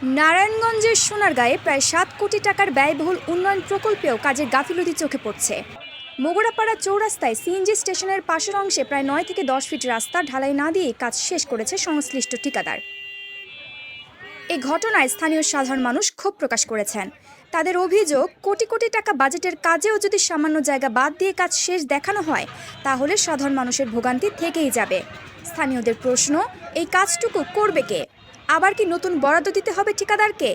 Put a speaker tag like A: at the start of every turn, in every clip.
A: নারায়ণগঞ্জের সোনারগাঁয়ে প্রায় ৭ কোটি টাকার ব্যয়বহুল উন্নয়ন প্রকল্পেও কাজের গাফিলতি চোখে পড়ছে। মোগরাপাড়া চৌরাস্তায় সিএনজি স্টেশনের পাশের অংশে প্রায় ৯ থেকে ১০ ফিট রাস্তা ঢালাই না দিয়ে কাজ শেষ করেছে সংশ্লিষ্ট ঠিকাদার। এই ঘটনায় স্থানীয় সাধারণ মানুষ ক্ষোভ প্রকাশ করেছেন। তাদের অভিযোগ, কোটি কোটি টাকা বাজেটের কাজেও যদি সামান্য জায়গা বাদ দিয়ে কাজ শেষ দেখানো হয়, তাহলে সাধারণ মানুষের ভোগান্তি থেকেই যাবে। স্থানীয়দের প্রশ্ন, এই কাজটুকু করবে কে? আবার কি নতুন বরাদ্দ দিতে হবে ঠিকাদারকে?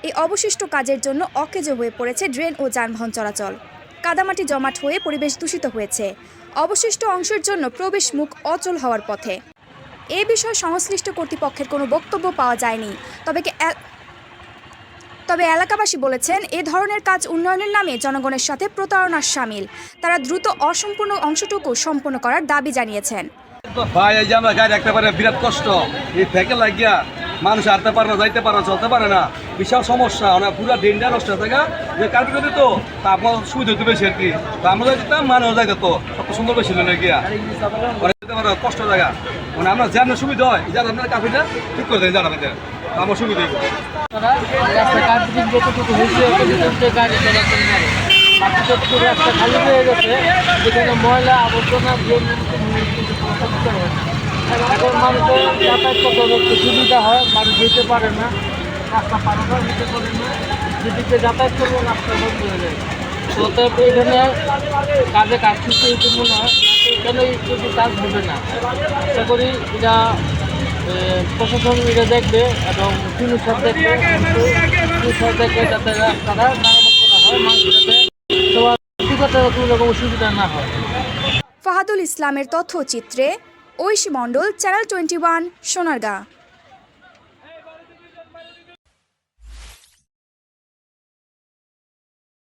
A: এই অবশিষ্ট কাজের জন্য অকেজো হয়ে পড়েছে ড্রেন ও যানবাহন চলাচল। কাদামাটি জমাট হয়ে পরিবেশ দূষিত হয়েছে। অবশিষ্ট অংশের জন্য প্রবেশ মুখ অচল হওয়ার পথে। এ বিষয়ে সংশ্লিষ্ট কর্তৃপক্ষের কোনো বক্তব্য পাওয়া যায়নি। তবে এলাকাবাসী বলেছেন, এ ধরনের কাজ উন্নয়নের নামে জনগণের সাথে প্রতারণার শামিল। তারা দ্রুত অসম্পূর্ণ অংশটুকু সম্পন্ন করার দাবি জানিয়েছেন।
B: ভাই, এই যে আমরা গাড়ি রাখতে পারি, বিরাট কষ্ট। এই থেকে লাগিয়া মানুষ হাঁটতে পারে না, যাইতে পারে না, চলতে পারে না, বিশাল সমস্যা। পুরো ডেন্ডার নষ্ট থাকে যে কার্পেট দিত, তা আপনার সুবিধা হতে বেশি আর কি। আমরা যাই দিতাম, মানুষ যাই যেত, কত সুন্দর বেশি না গিয়া কষ্ট জায়গা। আমরা যে আপনার সুবিধা হয়, যারা আপনার কার্পেটটা ঠিক করে দেয়, যারা আমাদের আমার সুবিধা
C: রাস্তা খালি হয়ে গেছে, যেখানে ময়লা আবর্জনা এখন মানুষের যাতায়াত করতে একটু সুবিধা হয়, মানুষ যেতে পারে না, রাস্তা পারাপার নিতে পারে না, যেদিকে যাতায়াত করবো রাস্তা বন্ধ হয়ে যায়। তো এখানে কাজে কাজ কিছু এই জন্য নয়, এখানে কিছু কাজ হবে না। আশা করি এটা প্রশাসন এটা দেখবে এবং পুলিশের দেখবে, যাতে রাস্তাটা মেরামত করা হয়, মানুষ যাতে সবার ব্যক্তিগত কোনো রকম অসুবিধা না হয়।
A: ফাহাদুল ইসলামের তথ্যচিত্রে ঐশী মণ্ডল, চ্যানেল 21, সোনারগাঁ।